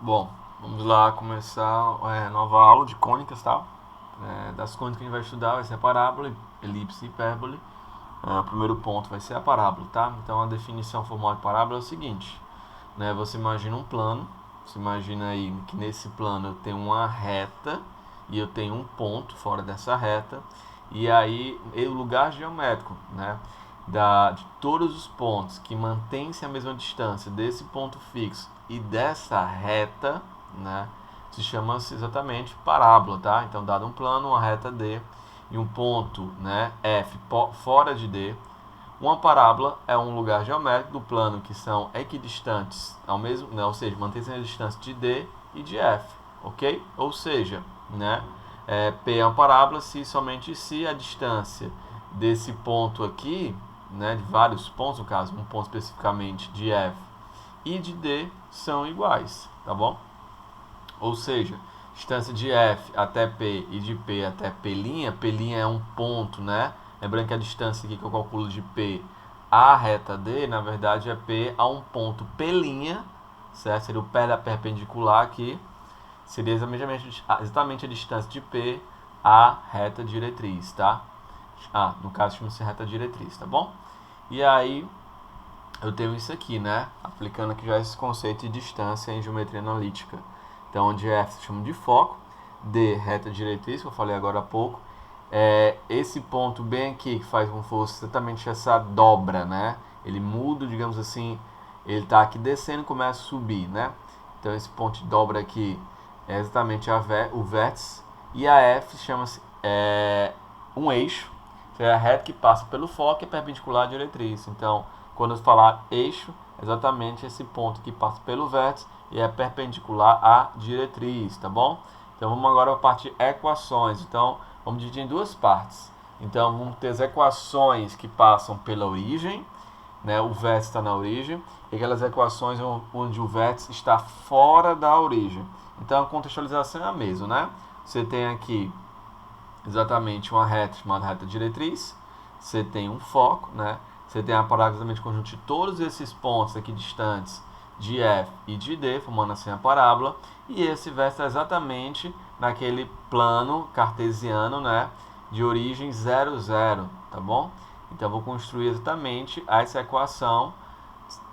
Bom, vamos lá começar nova aula de cônicas, tá? Das cônicas que a gente vai estudar vai ser a parábola, elipse e hipérbole. O primeiro ponto vai ser a parábola, tá? Então a definição formal de parábola é o seguinte, né? Você imagina um plano, você imagina aí que nesse plano eu tenho uma reta e eu tenho um ponto fora dessa reta, e aí o lugar geométrico, né? De todos os pontos que mantêm-se a mesma distância desse ponto fixo e dessa reta, né, se chama exatamente parábola, tá? Então, dado um plano, uma reta D e um ponto, né, F fora de D, uma parábola é um lugar geométrico do plano que são equidistantes, ao mesmo, né, ou seja, mantém-se a distância de D e de F, ok? Ou seja, né, P é uma parábola se somente se a distância desse ponto aqui, né, de vários pontos, no caso, um ponto especificamente de F e de D são iguais, tá bom? Ou seja, distância de F até P e de P até P', P' é um ponto, né? Lembrando que a distância aqui que eu calculo de P à reta D, na verdade é P a um ponto P', certo? Seria o pé da perpendicular aqui, seria exatamente a distância de P à reta diretriz, tá? No caso chama-se reta diretriz, tá bom? E aí eu tenho isso aqui, né? Aplicando aqui já esse conceito de distância em geometria analítica. Então, onde F se chama de foco, D, reta diretriz, que eu falei agora há pouco. Esse ponto bem aqui, que faz como se fosse exatamente essa dobra, né? Ele muda, digamos assim, ele está aqui descendo e começa a subir, né? Então, esse ponto de dobra aqui é exatamente o vértice. E a F chama-se um eixo, que é a reta que passa pelo foco e é perpendicular à diretriz. Então, quando eu falar eixo, é exatamente esse ponto que passa pelo vértice e é perpendicular à diretriz, tá bom? Então vamos agora para a parte de equações. Então vamos dividir em duas partes. Então vamos ter as equações que passam pela origem, né? O vértice está na origem, e aquelas equações onde o vértice está fora da origem. Então a contextualização é a mesma, né? Você tem aqui exatamente uma reta chamada reta diretriz, você tem um foco, né? Você tem a parábola exatamente conjunto de todos esses pontos aqui distantes de F e de D, formando assim a parábola, e esse vértice é exatamente naquele plano cartesiano, né, de origem 0, 0, tá bom? Então eu vou construir exatamente essa equação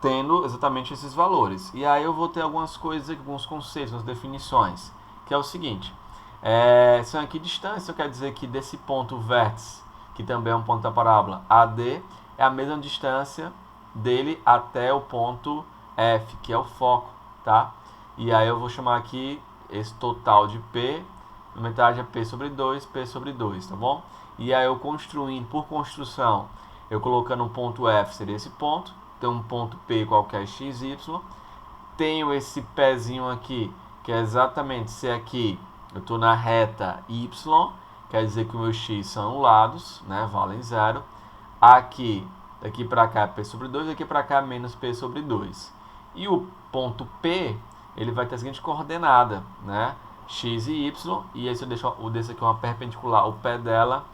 tendo exatamente esses valores. E aí eu vou ter algumas coisas, alguns conceitos, algumas definições, que é o seguinte: são aqui distância, quer dizer que desse ponto vértice, que também é um ponto da parábola, AD, é a mesma distância dele até o ponto F, que é o foco, tá? E aí eu vou chamar aqui esse total de P, metade é P sobre 2, P sobre 2, tá bom? E aí eu construindo, por construção, eu colocando um ponto F, seria esse ponto, tem um ponto P qualquer x, y, tenho esse pezinho aqui, que é exatamente se aqui eu estou na reta y, quer dizer que o meu x são anulados, né, valem zero. Aqui, daqui para cá é p sobre 2, daqui para cá é menos p sobre 2. E o ponto P, ele vai ter a seguinte coordenada, né, x e y, e esse eu deixo o desse aqui uma perpendicular, o pé dela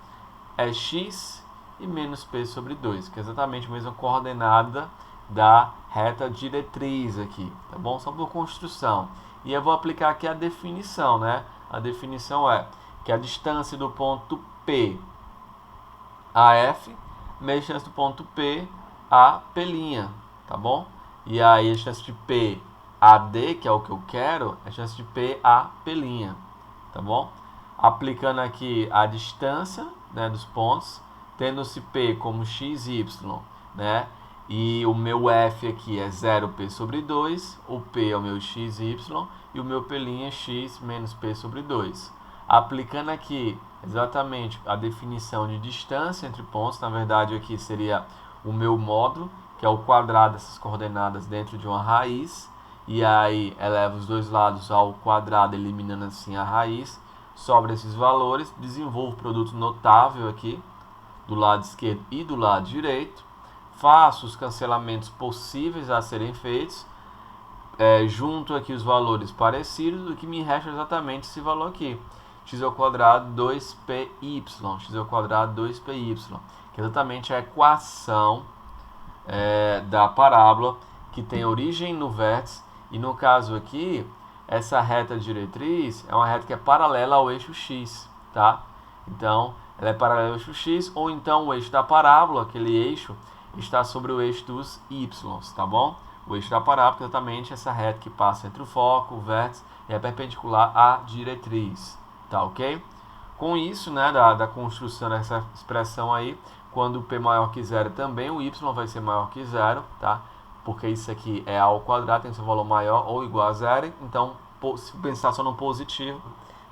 é x e menos p sobre 2, que é exatamente a mesma coordenada da reta diretriz aqui, tá bom? Só por construção. E eu vou aplicar aqui a definição, né? A definição é que a distância do ponto P a F, meia distância do ponto P a P', tá bom? E aí a distância de P a D, que é o que eu quero, é a distância de P a P', tá bom? Aplicando aqui a distância, né, dos pontos, tendo-se P como x, y, né? E o meu F aqui é 0P sobre 2, o P é o meu x, y, e o meu P' é x menos P sobre 2. Aplicando aqui exatamente a definição de distância entre pontos, na verdade aqui seria o meu módulo, que é o quadrado dessas coordenadas dentro de uma raiz, e aí eleva os dois lados ao quadrado, eliminando assim a raiz, sobra esses valores, desenvolvo o produto notável aqui, do lado esquerdo e do lado direito, faço os cancelamentos possíveis a serem feitos, junto aqui os valores parecidos, o que me resta é exatamente esse valor aqui, x ao quadrado 2py, x ao quadrado 2py, que é exatamente a equação da parábola, que tem origem no vértice, e no caso aqui, essa reta diretriz é uma reta que é paralela ao eixo x, tá? Então, ela é paralela ao eixo x, ou então o eixo da parábola, aquele eixo, está sobre o eixo dos y, tá bom? O eixo da parábola é exatamente essa reta que passa entre o foco, o vértice, e é perpendicular à diretriz, tá ok? Com isso, né, da construção dessa expressão aí, quando p maior que zero também, o y vai ser maior que zero, tá? Porque isso aqui é a ao quadrado, tem que ser um valor maior ou igual a zero, então, se pensar só no positivo,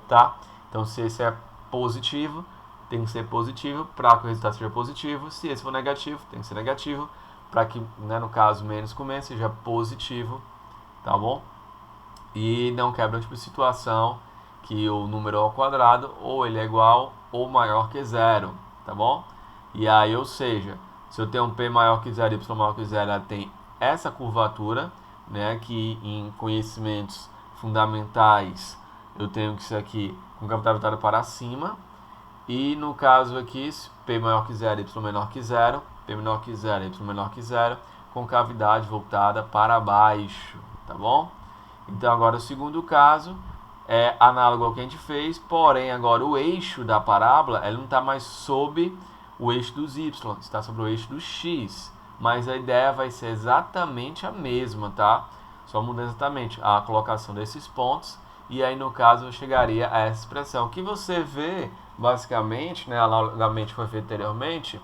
tá? Então, se esse é positivo, tem que ser positivo para que o resultado seja positivo. Se esse for negativo, tem que ser negativo para que, né, no caso, menos com menos seja positivo, tá bom? E não quebra tipo de situação que o número ao quadrado ou ele é igual ou maior que zero, tá bom? E aí, ou seja, se eu tenho um p maior que zero e y maior que zero, ela tem essa curvatura, né, que em conhecimentos fundamentais eu tenho que isso aqui com cavidade voltada para cima. E no caso aqui, p maior que zero, y menor que zero, p menor que zero, y menor que zero, com cavidade voltada para baixo, tá bom? Então agora o segundo caso é análogo ao que a gente fez, porém agora o eixo da parábola ele não está mais sob o eixo dos y, está sobre o eixo do x, mas a ideia vai ser exatamente a mesma, tá? Só muda exatamente a colocação desses pontos, e aí no caso eu chegaria a essa expressão que você vê basicamente, né, análogamente foi feito anteriormente,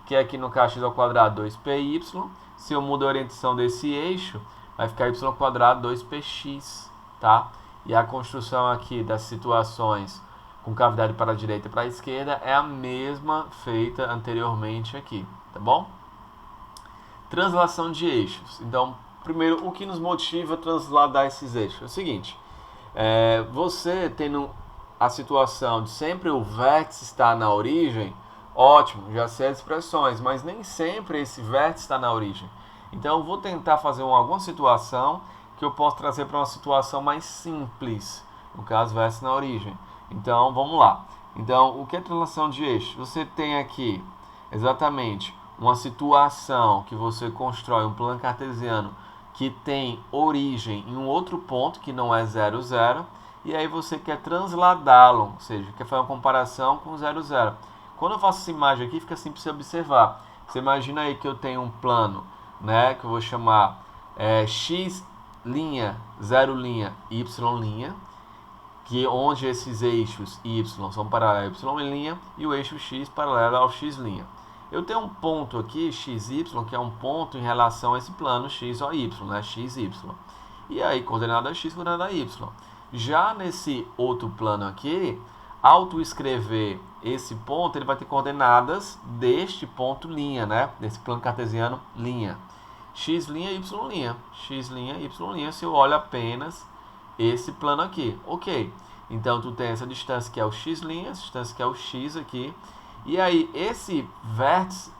que é aqui no caso x ao quadrado 2py, se eu mudo a orientação desse eixo, vai ficar y ao quadrado 2px, tá? E a construção aqui das situações com cavidade para a direita e para a esquerda é a mesma feita anteriormente aqui, tá bom? Translação de eixos. Então, primeiro, o que nos motiva a transladar esses eixos? É o seguinte, você tendo a situação de sempre o vértice estar na origem, ótimo, já sei as expressões, mas nem sempre esse vértice está na origem. Então, eu vou tentar fazer alguma situação que eu posso trazer para uma situação mais simples, no caso, vértice na origem. Então, vamos lá. Então, o que é translação de eixo? Você tem aqui, exatamente, uma situação que você constrói um plano cartesiano que tem origem em um outro ponto que não é 0, 0, e aí você quer transladá-lo, ou seja, quer fazer uma comparação com 0, 0. Quando eu faço essa imagem aqui, fica simples de observar. Você imagina aí que eu tenho um plano, né, que eu vou chamar x', 0', y', que onde esses eixos y são paralelos a y' e o eixo x paralelo ao x'. Eu tenho um ponto aqui, xy, que é um ponto em relação a esse plano x ou y, né, xy. E aí, coordenada x, coordenada y. Já nesse outro plano aqui, ao tu escrever esse ponto, ele vai ter coordenadas deste ponto linha, né, desse plano cartesiano linha. X', y', x', y', se eu olho apenas esse plano aqui. Ok, então tu tem essa distância que é o x', essa distância que é o x aqui, e aí esse vértice,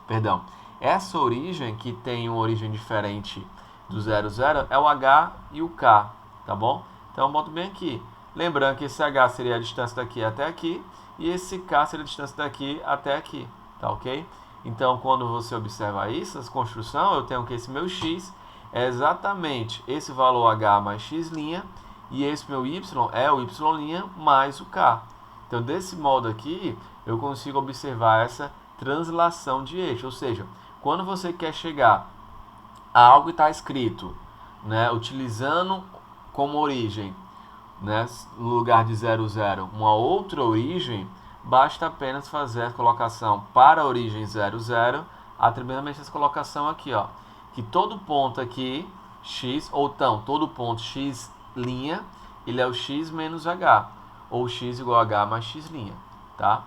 perdão, essa origem que tem uma origem diferente do 0, 0 é o h e o k, tá bom? Então eu boto bem aqui, lembrando que esse h seria a distância daqui até aqui, e esse k seria a distância daqui até aqui, tá ok? Então, quando você observa isso, essa construção, eu tenho que esse meu x é exatamente esse valor h mais x', e esse meu y é o y' mais o k. Então, desse modo aqui, eu consigo observar essa translação de eixo. Ou seja, quando você quer chegar a algo que está escrito, né, utilizando como origem, né, no lugar de 0, 0, uma outra origem, basta apenas fazer a colocação para a origem 0, 0, atribuindo essa colocação aqui, ó, que todo ponto aqui, x, ou então, todo ponto x', ele é o x menos h, ou x igual a h mais x', tá?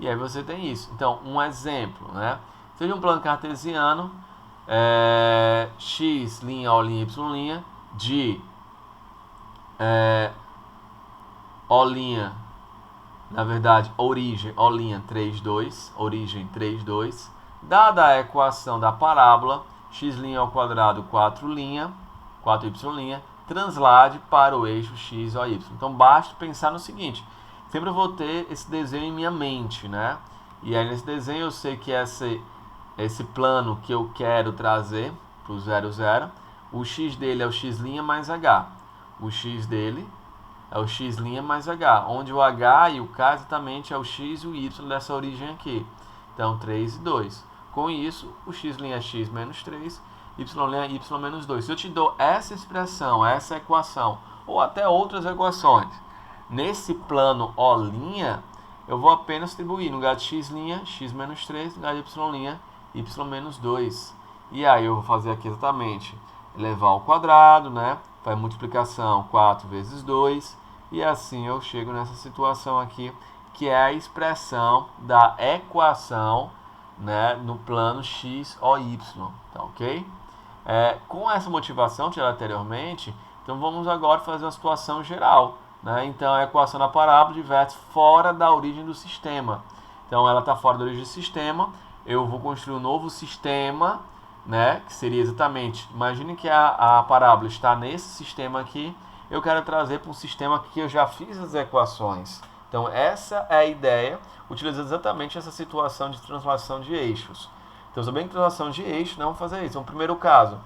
E aí você tem isso. Então, um exemplo, né? Seja um plano cartesiano, x', O', y', de O', na verdade, origem, O', 3, 2, origem 3, 2, dada a equação da parábola, x' ao quadrado 4', 4y', translade para o eixo x ou y. Então, basta pensar no seguinte, sempre eu vou ter esse desenho em minha mente, né? E aí, nesse desenho, eu sei que esse plano que eu quero trazer para o 0, 0, o x dele é o x' mais h. o x dele é o x' mais h, onde o h e o k exatamente é o x e o y dessa origem aqui. Então, 3 e 2. Com isso, o x' é x menos 3, y' é y menos 2. Se eu te dou essa expressão, essa equação, ou até outras equações, nesse plano O', eu vou apenas distribuir no lugar de x', x menos 3, no lugar de y', y menos 2. E aí eu vou fazer aqui exatamente elevar ao quadrado, né? Faz multiplicação 4 vezes 2. E assim eu chego nessa situação aqui, que é a expressão da equação, né, no plano x ou y. Tá ok? Com essa motivação tirada anteriormente, então vamos agora fazer uma situação geral. Né? Então a equação da parábola de vértice fora da origem do sistema. Então ela está fora da origem do sistema. Eu vou construir um novo sistema, né, que seria exatamente, imagine que a parábola está nesse sistema aqui, eu quero trazer para um sistema que eu já fiz as equações. Então essa é a ideia, utilizando exatamente essa situação de translação de eixos. Então, também translação de eixo, não vamos fazer isso. Então, no primeiro caso,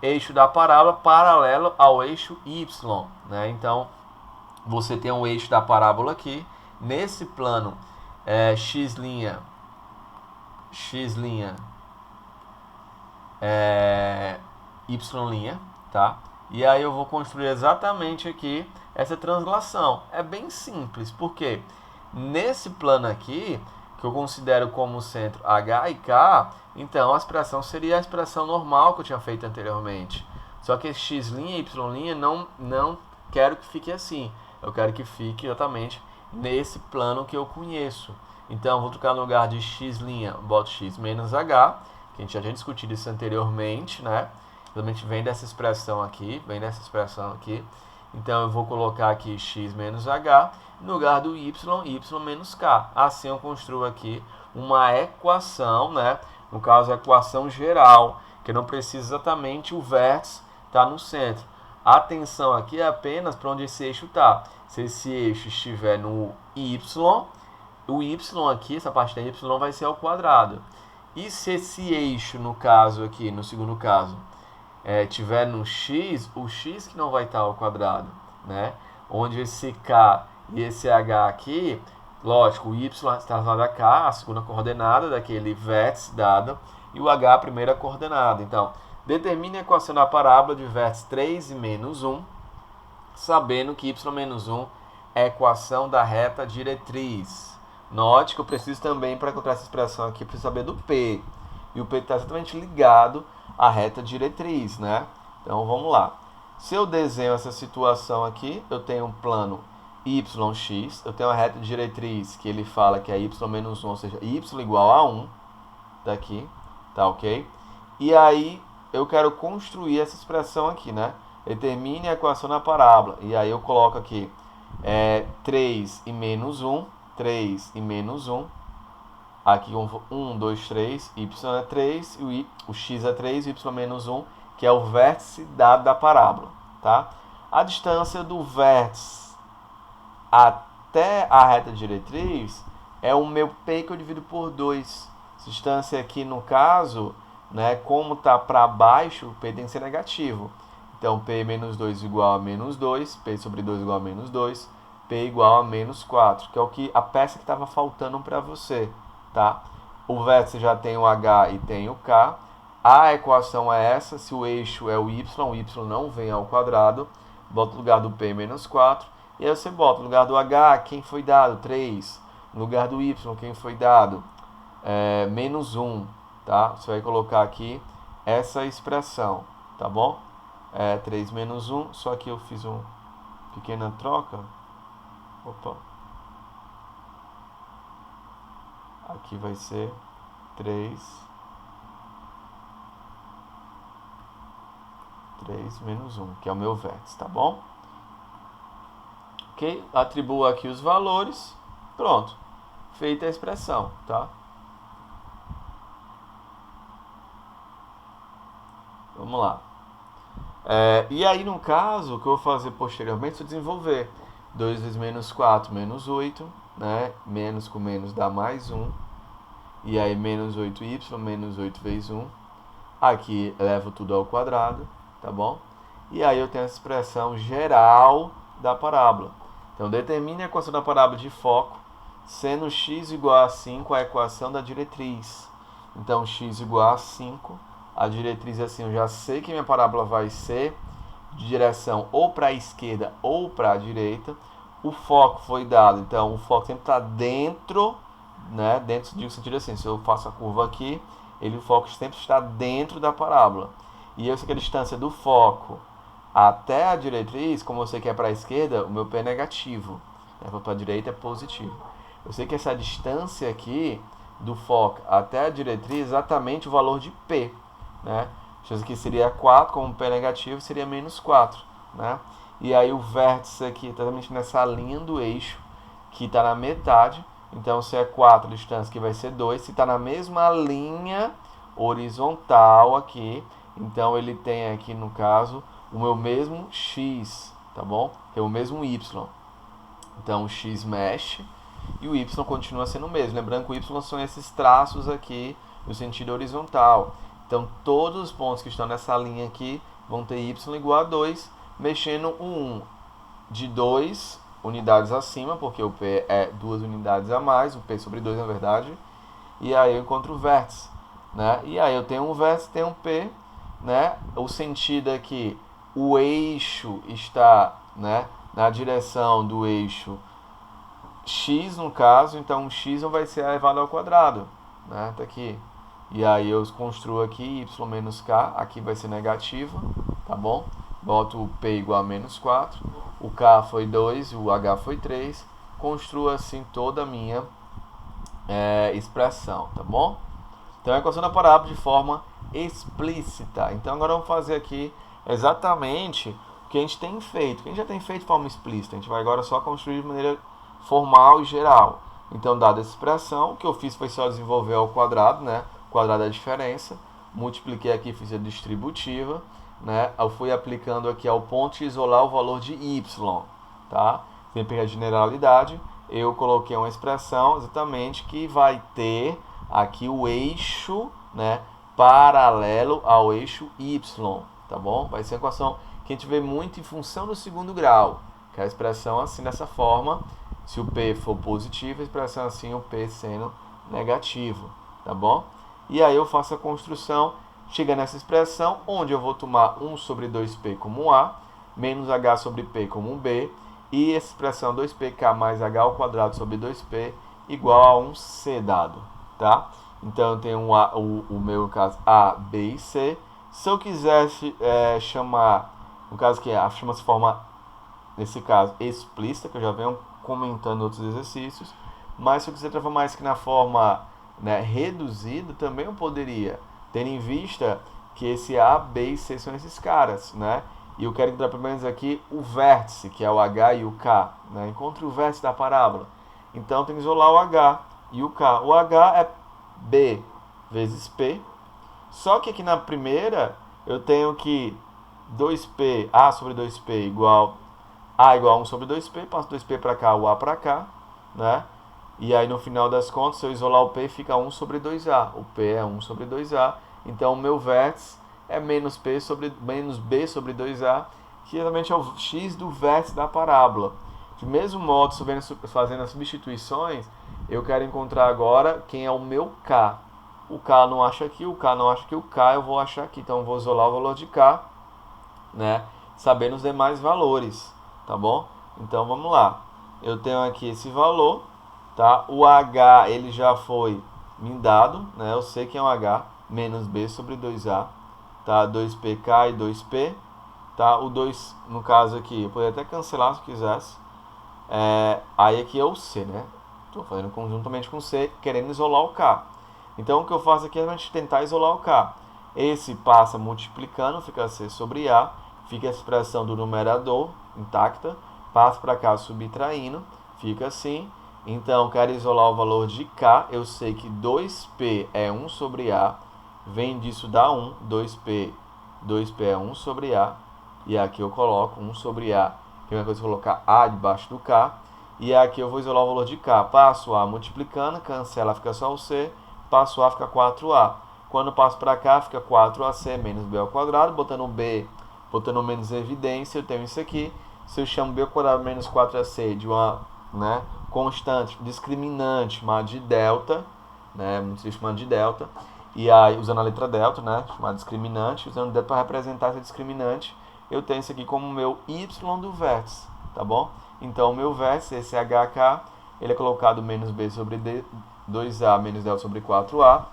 eixo da parábola paralelo ao eixo y. Né? Então, você tem um eixo da parábola aqui. Nesse plano, x', y', tá? E aí eu vou construir exatamente aqui essa translação. É bem simples, porque nesse plano aqui, que eu considero como centro H e K, então a expressão seria a expressão normal que eu tinha feito anteriormente. Só que x' e y' não quero que fique assim. Eu quero que fique exatamente nesse plano que eu conheço. Então, vou trocar no lugar de x', boto x menos h, que a gente já tinha discutido isso anteriormente, né? Realmente vem dessa expressão aqui, Então, eu vou colocar aqui x menos h, no lugar do y menos k. Assim, eu construo aqui uma equação, né? No caso, a equação geral, que não precisa exatamente o vértice estar no centro. A atenção aqui é apenas para onde esse eixo está. Se esse eixo estiver no y, o y aqui, essa parte da y vai ser ao quadrado. E se esse eixo, no caso aqui, no segundo caso, estiver no x, o x que não vai estar ao quadrado, né? Onde esse k e esse h aqui, lógico, o y está lá da k, a segunda coordenada daquele vértice dado, e o h a primeira coordenada. Então, determine a equação da parábola de vértice 3 e menos 1, sabendo que y menos 1 é a equação da reta diretriz. Note que eu preciso também, para encontrar essa expressão aqui, preciso saber do P. E o P está exatamente ligado à reta diretriz, né? Então, vamos lá. Se eu desenho essa situação aqui, eu tenho um plano yx, eu tenho a reta diretriz que ele fala que é y menos 1, ou seja, y igual a 1, daqui, tá ok? E aí, eu quero construir essa expressão aqui, né? Determine a equação da parábola. E aí eu coloco aqui 3 e menos 1, 3 e menos 1. Aqui 1, 2, 3, y é 3, o x é 3, y menos 1, que é o vértice dado da parábola. Tá? A distância do vértice até a reta diretriz é o meu P que eu divido por 2. Essa distância aqui, no caso, né, como está para baixo, o P tem que ser negativo. Então, P menos 2 igual a menos 2, P sobre 2 igual a menos 2, P igual a menos 4, que é a peça que estava faltando para você. Tá? O vértice já tem o H e tem o K. A equação é essa, se o eixo é o Y não vem ao quadrado, bota no lugar do P menos 4, e aí você bota no lugar do H, quem foi dado? 3. No lugar do Y, quem foi dado? Menos 1. Tá? Você vai colocar aqui essa expressão, tá bom? 3 menos 1, só que eu fiz uma pequena troca. Opa. Aqui vai ser 3 menos 1, que é o meu vértice, tá bom? Ok? Atribuo aqui os valores. Pronto. Feita a expressão, tá? Vamos lá. E aí, no caso, o que eu vou fazer posteriormente é desenvolver 2 vezes menos 4, menos 8, né? Menos com menos dá mais 1. E aí, menos 8y, menos 8 vezes 1. Aqui, levo tudo ao quadrado, tá bom? E aí eu tenho essa expressão geral da parábola. Então, determine a equação da parábola de foco, sendo x igual a 5 a equação da diretriz. Então, x igual a 5, a diretriz assim, eu já sei que minha parábola vai ser de direção ou para a esquerda ou para a direita. O foco foi dado, então o foco sempre está dentro, né? Dentro de um sentido assim, se eu faço a curva aqui, o foco sempre está dentro da parábola. E eu sei que a distância do foco até a diretriz, como eu sei que é para a esquerda, o meu P é negativo. Para a direita é positivo. Eu sei que essa distância aqui do foco até a diretriz é exatamente o valor de P, né? Isso aqui seria 4, como P é negativo, seria menos 4, né? E aí o vértice aqui está exatamente nessa linha do eixo, que está na metade. Então, se é 4, a distância aqui vai ser 2. Se está na mesma linha horizontal aqui, então ele tem aqui, no caso, o meu mesmo x, tá bom? Tem o mesmo y. Então, o x mexe e o y continua sendo o mesmo. Lembrando que o y são esses traços aqui no sentido horizontal. Então, todos os pontos que estão nessa linha aqui vão ter y igual a 2, mexendo o 1 de 2 unidades acima, porque o P é 2 unidades a mais, o P sobre 2 na verdade, e aí eu encontro o vértice, né? E aí eu tenho um vértice, tenho um P, né? O sentido é que o eixo está, né, na direção do eixo x, no caso, então x não vai ser elevado ao quadrado, né? Tá aqui. E aí eu construo aqui y menos k, aqui vai ser negativo, tá bom? Boto o P igual a menos 4, o K foi 2, o H foi 3, construo assim toda a minha expressão, tá bom? Então, a equação da parábola de forma explícita. Então, agora vamos fazer aqui exatamente o que a gente tem feito. O que a gente já tem feito de forma explícita, a gente vai agora só construir de maneira formal e geral. Então, dada essa expressão, o que eu fiz foi só desenvolver ao quadrado, né? O quadrado é a diferença. Multipliquei aqui, fiz a distributiva, né? Eu fui aplicando aqui ao ponto de isolar o valor de y, tá? Sem perder a generalidade, eu coloquei uma expressão exatamente que vai ter aqui o eixo, né, paralelo ao eixo y, tá bom? Vai ser uma equação que a gente vê muito em função do segundo grau, que é a expressão assim, dessa forma, se o P for positivo, a expressão assim, o P sendo negativo, tá bom? E aí eu faço a construção, chega nessa expressão, onde eu vou tomar 1 sobre 2P como um A, menos H sobre P como um B, e essa expressão 2pk mais h ao quadrado sobre 2p igual a 1c dado, tá? Então, eu tenho o meu caso A, B e C. Se eu quisesse chamar, no caso que chama-se forma, nesse caso, explícita, que eu já venho comentando outros exercícios, mas se eu quiser transformar isso aqui na forma, né, reduzida, também eu poderia, tendo em vista que esse A, B e C são esses caras, né? E eu quero encontrar pelo menos aqui o vértice, que é o H e o K, né? Encontre o vértice da parábola. Então, tem que isolar o H e o K. O H é B vezes P. Só que aqui na primeira, eu tenho que 2P, A sobre 2P igual A igual a 1 sobre 2P. Passo 2P para cá, o A para cá, né? E aí, no final das contas, se eu isolar o P, fica 1 sobre 2A. O P é 1 sobre 2A. Então, o meu vértice é menos B sobre 2A, que realmente é o x do vértice da parábola. De mesmo modo, fazendo as substituições, eu quero encontrar agora quem é o meu K. O K não acha aqui, o K não acha aqui, o K eu vou achar aqui. Então, eu vou isolar o valor de K, né? Sabendo os demais valores, tá bom? Então, vamos lá. Eu tenho aqui esse valor, tá? O H, ele já foi me dado, né? Eu sei que é um H, menos B sobre 2A. Tá? 2pk e 2p, tá? O 2, no caso aqui, eu poderia até cancelar se quisesse. Aí aqui é o c, né? Estou fazendo conjuntamente com c, querendo isolar o k. Então, o que eu faço aqui é a gente tentar isolar o k. Esse passa multiplicando, fica c sobre a, fica a expressão do numerador intacta, passa para cá subtraindo, fica assim. Então, quero isolar o valor de k, eu sei que 2p é 1 sobre a, vem disso dá 1, 2p é 1 sobre A, e aqui eu coloco 1 sobre A, que é uma coisa que eu colocar A debaixo do K, e aqui eu vou isolar o valor de K, passo A multiplicando, cancela, fica só o C, passo A, fica 4A, quando passo para cá, fica 4AC menos B ao quadrado, botando B botando menos evidência, eu tenho isso aqui. Se eu chamo b ao quadrado menos 4ac de uma, né, constante discriminante chamada de delta, né, muito chamado de delta, e aí usando a letra delta, né, chamada discriminante, usando delta para representar essa discriminante, eu tenho isso aqui como meu y do vértice, tá bom? Então o meu vértice, esse hk, ele é colocado menos b sobre d, 2a menos delta sobre 4a,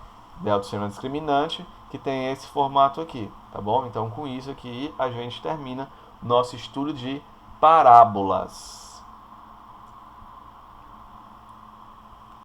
delta sendo uma discriminante, que tem esse formato aqui, tá bom? Então com isso aqui a gente termina nosso estudo de parábolas.